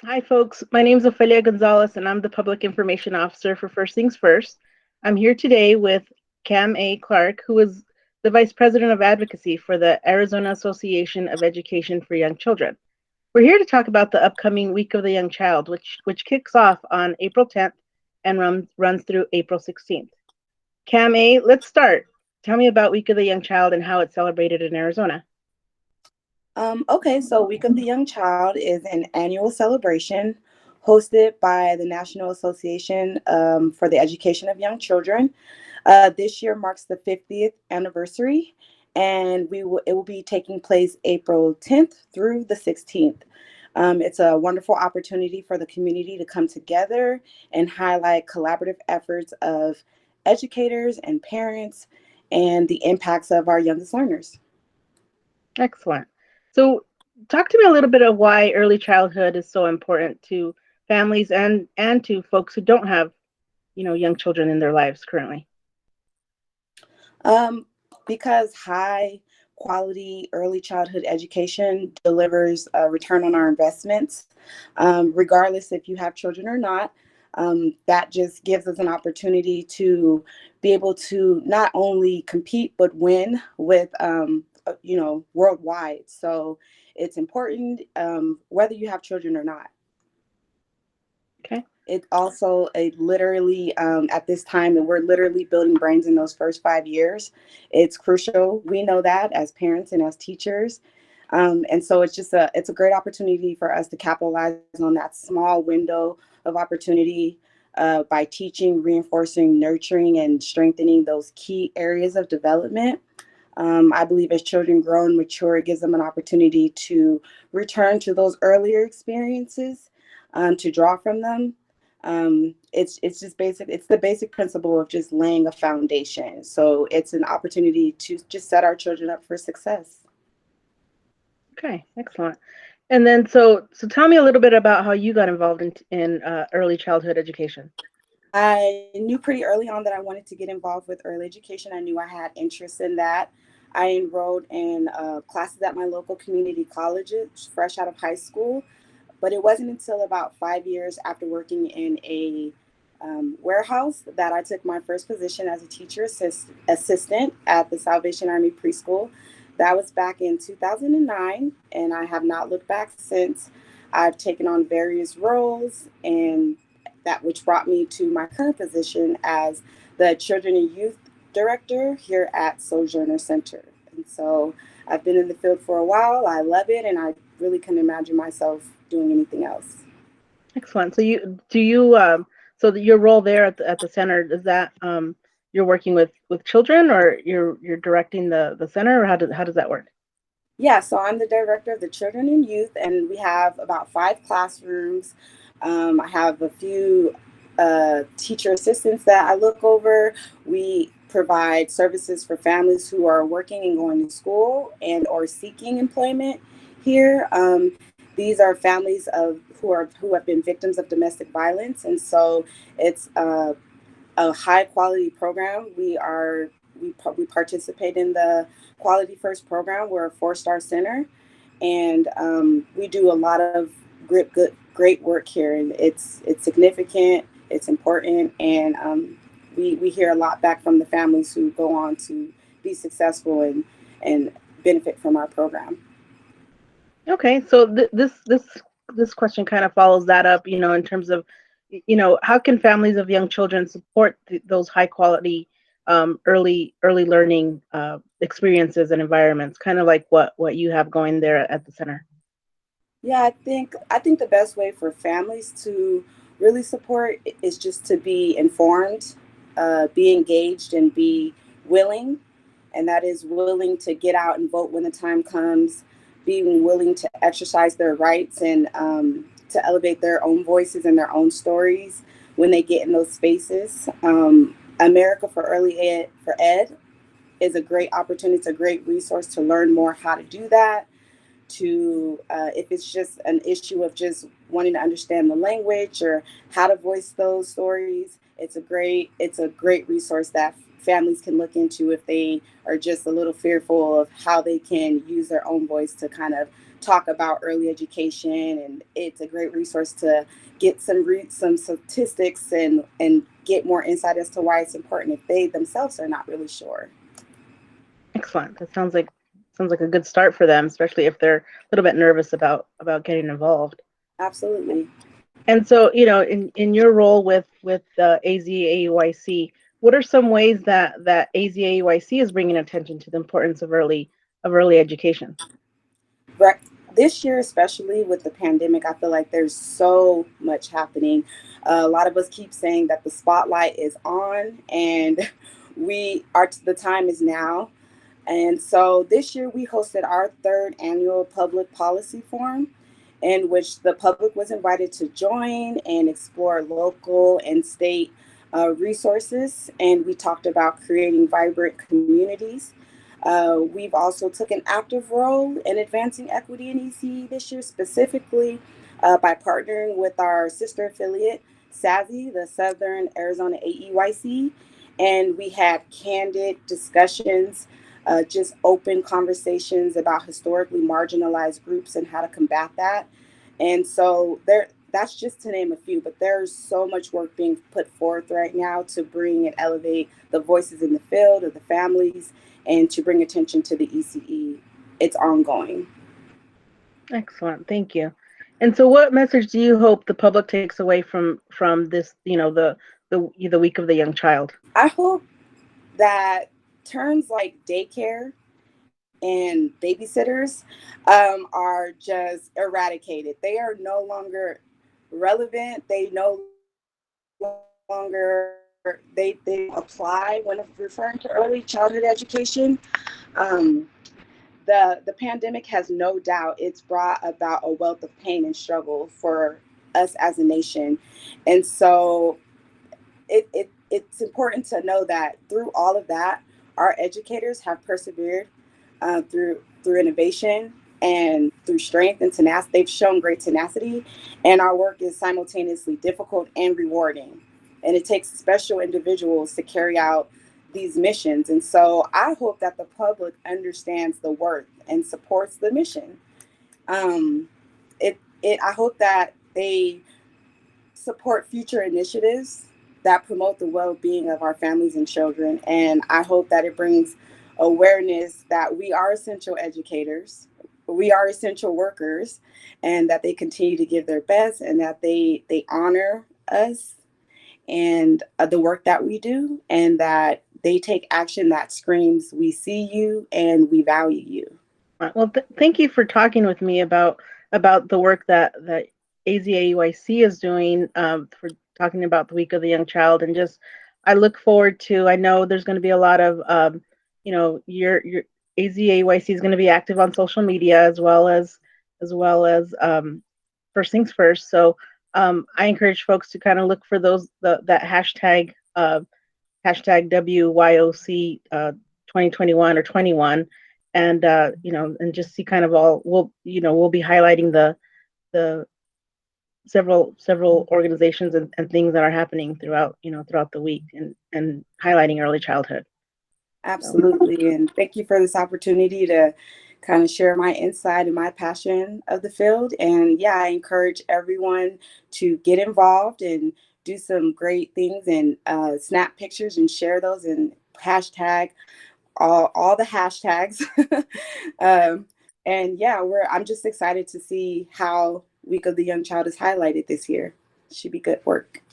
Hi, folks. My name is Ophelia Gonzalez, and I'm the Public Information Officer for First Things First. I'm here today with Kamaie Clark, who is the Vice President of Advocacy for the Arizona Association of Education for Young Children. We're here to talk about the upcoming Week of the Young Child, which kicks off on April 10th and runs through April 16th. Kamaie, let's start. Tell me about Week of the Young Child and how it's celebrated in Arizona. Okay, so Week of the Young Child is an annual celebration hosted by the National Association for the Education of Young Children. This year marks the 50th anniversary, and it will be taking place April 10th through the 16th. It's a wonderful opportunity for the community to come together and highlight collaborative efforts of educators and parents and the impacts of our youngest learners. Excellent. So, talk to me a little bit of why early childhood is so important to families and to folks who don't have, young children in their lives currently. Um, because high quality early childhood education delivers a return on our investments, regardless if you have children or not. That just gives us an opportunity to be able to not only compete but win with, worldwide. So it's important whether you have children or not. Okay. It also it literally at this time, and we're literally building brains in those first 5 years. It's crucial. We know that as parents and as teachers, and so it's a great opportunity for us to capitalize on that small window of opportunity by teaching, reinforcing, nurturing, and strengthening those key areas of development. I believe as children grow and mature, it gives them an opportunity to return to those earlier experiences, to draw from them. It's just basic. It's the basic principle of just laying a foundation. So it's an opportunity to just set our children up for success. Okay. Excellent. And then, so tell me a little bit about how you got involved in early childhood education. I knew pretty early on that I wanted to get involved with early education. I knew I had interest in that. I enrolled in classes at my local community colleges fresh out of high school. But it wasn't until about 5 years after working in a warehouse that I took my first position as a assistant at the Salvation Army preschool. That was back in 2009, and I have not looked back since. I've taken on various roles, and that which brought me to my current position as the Children and Youth Director here at Sojourner Center. And so I've been in the field for a while. I love it, and I really couldn't imagine myself doing anything else. Excellent. So your role there at the center is that you're working with children, or you're directing the center, or how does that work? Yeah, so I'm the director of the Children and Youth, and we have about 5 classrooms. I have a few teacher assistants that I look over. We provide services for families who are working and going to school and or seeking employment here. These are families of who have been victims of domestic violence, and so it's a high quality program. We participate in the Quality First program. We're a 4-star center, and we do a lot of great work here. And it's significant. It's important, and we hear a lot back from the families who go on to be successful and benefit from our program. Okay, so this question kind of follows that up, in terms of, how can families of young children support those high quality early learning experiences and environments, kind of like what you have going there at the center. Yeah, I think the best way for families to really support is just to be informed, be engaged, and be willing. And that is willing to get out and vote when the time comes, being willing to exercise their rights and to elevate their own voices and their own stories when they get in those spaces. America for Early Ed is a great opportunity. It's a great resource to learn more how to do that, to if it's just an issue of just wanting to understand the language or how to voice those stories. It's a great resource that families can look into if they are just a little fearful of how they can use their own voice to kind of talk about early education, and it's a great resource to get some statistics and get more insight as to why it's important if they themselves are not really sure. Excellent. That sounds like a good start for them, especially if they're a little bit nervous about getting involved. Absolutely. And so, in your role with AzAEYC, what are some ways that AzAEYC is bringing attention to the importance of early education? Right. This year, especially with the pandemic, I feel like there's so much happening. A lot of us keep saying that the spotlight is on, and the time is now. And so this year we hosted our third annual public policy forum, in which the public was invited to join and explore local and state resources. And we talked about creating vibrant communities. We've also took an active role in advancing equity in ECE this year, specifically by partnering with our sister affiliate, SASE, the Southern Arizona AEYC. And we had candid discussions, just open conversations about historically marginalized groups and how to combat that. And so that's just to name a few, but there's so much work being put forth right now to bring and elevate the voices in the field of the families and to bring attention to the ECE. It's ongoing. Excellent. Thank you. And so, what message do you hope the public takes away from this, the week of the young child? I hope that terms like daycare and babysitters are just eradicated. They are no longer relevant. They no longer they apply when referring to early childhood education. Um, the pandemic has no doubt it's brought about a wealth of pain and struggle for us as a nation, and so it's important to know that through all of that, our educators have persevered through innovation and through strength and tenacity. They've shown great tenacity, and our work is simultaneously difficult and rewarding. And it takes special individuals to carry out these missions. And so I hope that the public understands the worth and supports the mission. Um, I hope that they support future initiatives that promote the well-being of our families and children. And I hope that it brings awareness that we are essential educators, we are essential workers, and that they continue to give their best, and that they honor us and the work that we do, and that they take action that screams, "We see you and we value you." Well, thank you for talking with me about the work that AzAEYC is doing, for talking about the Week of the Young Child, and just I look forward to. I know there's going to be a lot of your AzAEYC is going to be active on social media as well as first things first. So I encourage folks to kind of look for that hashtag WYOC 2021 or 21, and and just see kind of all we'll be highlighting the several organizations and things that are happening throughout the week, and highlighting early childhood. Absolutely. And thank you for this opportunity to kind of share my insight and my passion of the field. And yeah, I encourage everyone to get involved and do some great things, and snap pictures and share those, and hashtag all the hashtags. um, and yeah, I'm just excited to see how Week of the Young Child is highlighted this year. Should be good work.